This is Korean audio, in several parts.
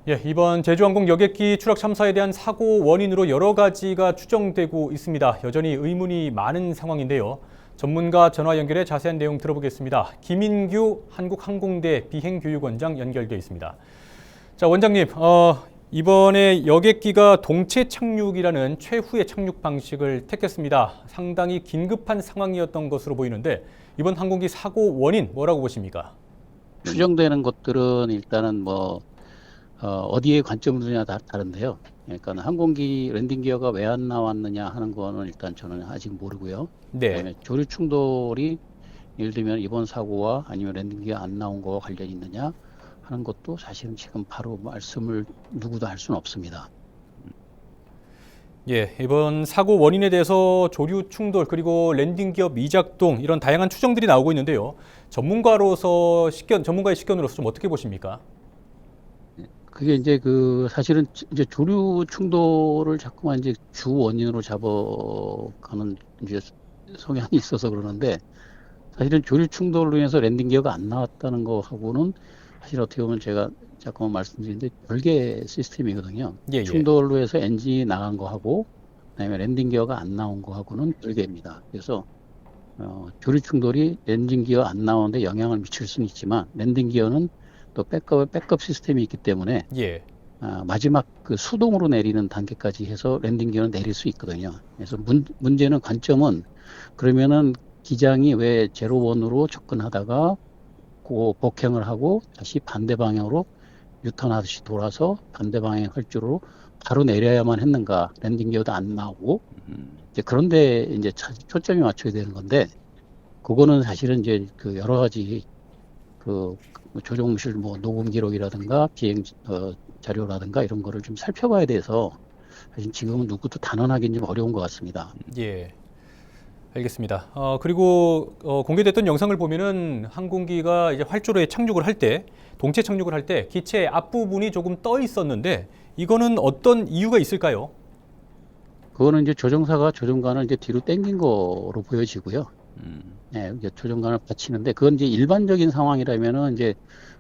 예, 이번 제주항공 여객기 추락 참사에 대한 사고 원인으로 여러 가지가 추정되고 있습니다. 여전히 의문이 많은 상황인데요. 전문가 전화 연결해 자세한 내용 들어보겠습니다. 김인규 한국항공대 비행교육원장 연결돼 있습니다. 자, 원장님, 이번에 여객기가 동체 착륙이라는 최후의 착륙 방식을 택했습니다. 상당히 긴급한 상황이었던 것으로 보이는데 이번 항공기 사고 원인 뭐라고 보십니까? 추정되는 것들은 일단은 어디에 관점을 두냐 다른데요. 그러니까 항공기 랜딩 기어가 왜 안 나왔느냐 하는 거는 일단 저는 아직 모르고요. 네. 그다음에 조류 충돌이 예를 들면 이번 사고와 아니면 랜딩 기어 안 나온 거와 관련이 있느냐 하는 것도 사실은 지금 바로 말씀을 누구도 할 수는 없습니다. 예, 이번 사고 원인에 대해서 조류 충돌 그리고 랜딩 기어 미작동 이런 다양한 추정들이 나오고 있는데요. 전문가의 식견으로서 좀 어떻게 보십니까? 그게 이제 사실은 이제 조류 충돌을 자꾸만 이제 주 원인으로 잡아가는 이제 성향이 있어서 그러는데, 사실은 조류 충돌로 인해서 랜딩 기어가 안 나왔다는 거하고는 사실 어떻게 보면 제가 잠깐만 말씀드리는데 별개 시스템이거든요. 예, 예. 충돌로 해서 엔진이 나간 거하고 그다음에 랜딩 기어가 안 나온 거하고는 별개입니다. 그래서 조류 충돌이 랜딩 기어 안 나오는데 영향을 미칠 수는 있지만, 랜딩 기어는 또 백업 시스템이 있기 때문에 예. 마지막 그 수동으로 내리는 단계까지 해서 랜딩 기어는 내릴 수 있거든요. 그래서 문제는 관점은, 그러면은 기장이 왜 제로원으로 접근하다가 복행을 하고 다시 반대 방향으로 유턴하듯이 돌아서 반대 방향 활주로로 바로 내려야만 했는가? 랜딩 기어도 안 나오고 이제 그런데 이제 초점이 맞춰야 되는 건데, 그거는 사실은 이제 여러 가지 조종실 녹음 기록이라든가 비행 자료라든가 이런 거를 좀 살펴봐야 돼서 사실 지금은 누구도 단언하기는 좀 어려운 것 같습니다. 예. 알겠습니다. 그리고 공개됐던 영상을 보면은 항공기가 이제 활주로에 착륙을 할 때, 동체 착륙을 할 때 기체 앞부분이 조금 떠 있었는데 이거는 어떤 이유가 있을까요? 그거는 이제 조종사가 조종관을 이제 뒤로 당긴 거로 보여지고요. 네, 이제 조종관을 받치는데, 그건 이제 일반적인 상황이라면은 이제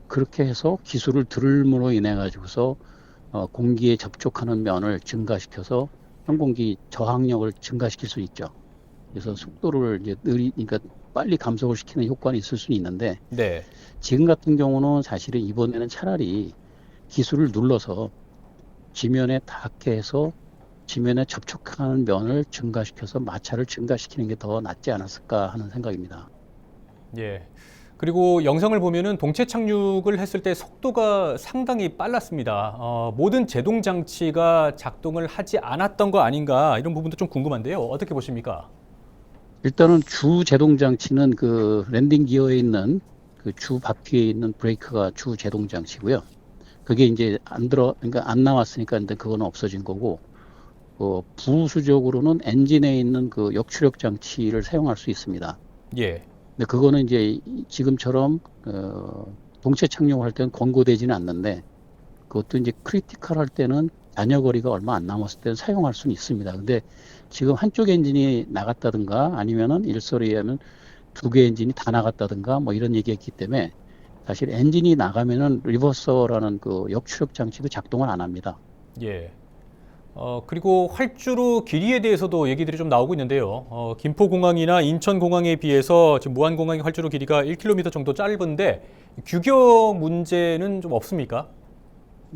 그렇게 해서 기술을 들음으로 인해 가지고서 공기에 접촉하는 면을 증가시켜서 항공기 저항력을 증가시킬 수 있죠. 그래서 속도를 이제 그러니까 빨리 감속을 시키는 효과는 있을 수는 있는데, 네. 지금 같은 경우는 사실은 이번에는 차라리 기술을 눌러서 지면에 닿게 해서 지면에 접촉하는 면을 증가시켜서 마찰을 증가시키는 게 더 낫지 않았을까 하는 생각입니다. 예. 그리고 영상을 보면은 동체 착륙을 했을 때 속도가 상당히 빨랐습니다. 모든 제동 장치가 작동을 하지 않았던 거 아닌가 이런 부분도 좀 궁금한데요. 어떻게 보십니까? 일단은 주 제동 장치는 랜딩 기어에 있는 주 바퀴에 있는 브레이크가 주 제동 장치고요. 그게 이제 그러니까 안 나왔으니까 이제 그거는 없어진 거고, 부수적으로는 엔진에 있는 역추력 장치를 사용할 수 있습니다. 예. 근데 그거는 이제 지금처럼 동체 착륙할 때는 권고되지는 않는데, 그것도 이제 크리티컬 할 때는 잔여 거리가 얼마 안 남았을 때는 사용할 수는 있습니다. 근데 지금 한쪽 엔진이 나갔다든가 아니면은 일설에 의하면 두 개 엔진이 다 나갔다든가 이런 얘기했기 때문에, 사실 엔진이 나가면은 리버서라는 역추력 장치도 작동을 안 합니다. 예. 그리고 활주로 길이에 대해서도 얘기들이 좀 나오고 있는데요. 김포공항이나 인천공항에 비해서 지금 무안공항의 활주로 길이가 1km 정도 짧은데 규격 문제는 좀 없습니까?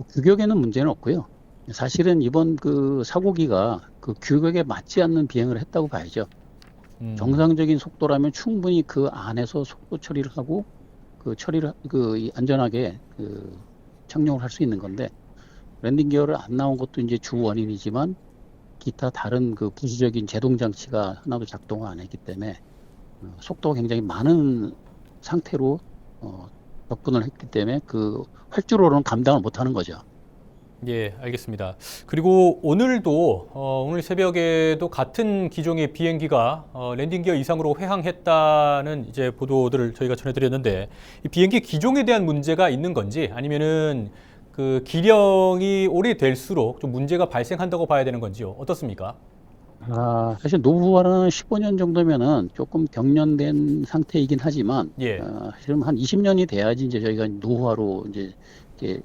규격에는 문제는 없고요. 사실은 이번 사고기가 규격에 맞지 않는 비행을 했다고 봐야죠. 정상적인 속도라면 충분히 그 안에서 속도 처리를 하고 안전하게 착륙을 할 수 있는 건데, 랜딩 기어를 안 나온 것도 이제 주 원인이지만 기타 다른 부수적인 제동 장치가 하나도 작동을 안 했기 때문에 속도가 굉장히 많은 상태로 접근을 했기 때문에 활주로로는 감당을 못하는 거죠. 예, 알겠습니다. 그리고 오늘도 오늘 새벽에도 같은 기종의 비행기가 랜딩 기어 이상으로 회항했다는 이제 보도들을 저희가 전해드렸는데 이 비행기 기종에 대한 문제가 있는 건지 아니면은 기령이 오래될수록 좀 문제가 발생한다고 봐야 되는 건지요? 어떻습니까? 사실 노후화는 15년 정도면은 조금 경련된 상태이긴 하지만, 예, 사실은 한 20년이 돼야지 이제 저희가 노후화로 이제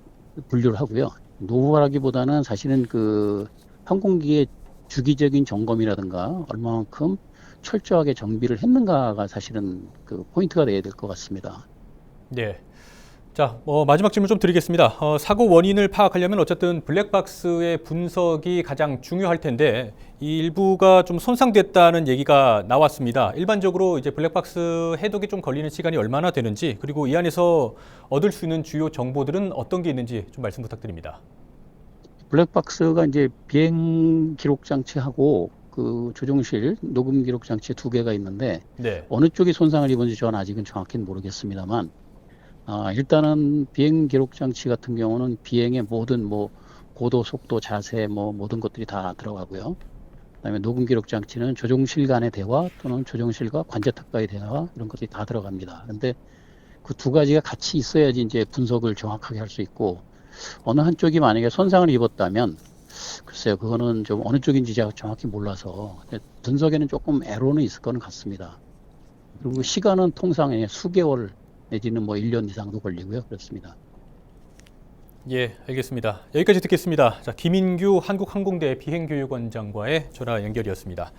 분류를 하고요. 노후라기보다는 사실은 그 항공기의 주기적인 점검이라든가 얼마만큼 철저하게 정비를 했는가가 사실은 그 포인트가 돼야 될 것 같습니다. 네. 자, 마지막 질문 좀 드리겠습니다. 사고 원인을 파악하려면 어쨌든 블랙박스의 분석이 가장 중요할 텐데 이 일부가 좀 손상됐다는 얘기가 나왔습니다. 일반적으로 이제 블랙박스 해독이 좀 걸리는 시간이 얼마나 되는지 그리고 이 안에서 얻을 수 있는 주요 정보들은 어떤 게 있는지 좀 말씀 부탁드립니다. 블랙박스가 이제 비행 기록 장치하고 그 조종실 녹음 기록 장치 두 개가 있는데 네. 어느 쪽이 손상을 입은지 저는 아직은 정확히는 모르겠습니다만 일단은 비행 기록 장치 같은 경우는 비행의 모든 뭐 고도, 속도, 자세 뭐 모든 것들이 다 들어가고요. 그다음에 녹음 기록 장치는 조종실 간의 대화 또는 조종실과 관제탑과의 대화 이런 것들이 다 들어갑니다. 그런데 그 두 가지가 같이 있어야지 이제 분석을 정확하게 할 수 있고 어느 한쪽이 만약에 손상을 입었다면 글쎄요, 그거는 좀 어느 쪽인지 제가 정확히 몰라서 분석에는 조금 애로는 있을 거는 같습니다. 그리고 시간은 통상 수개월 내지는 뭐 1년 이상도 걸리고요. 그렇습니다. 예, 알겠습니다. 여기까지 듣겠습니다. 자, 김인규 한국항공대 비행교육원장과의 전화 연결이었습니다.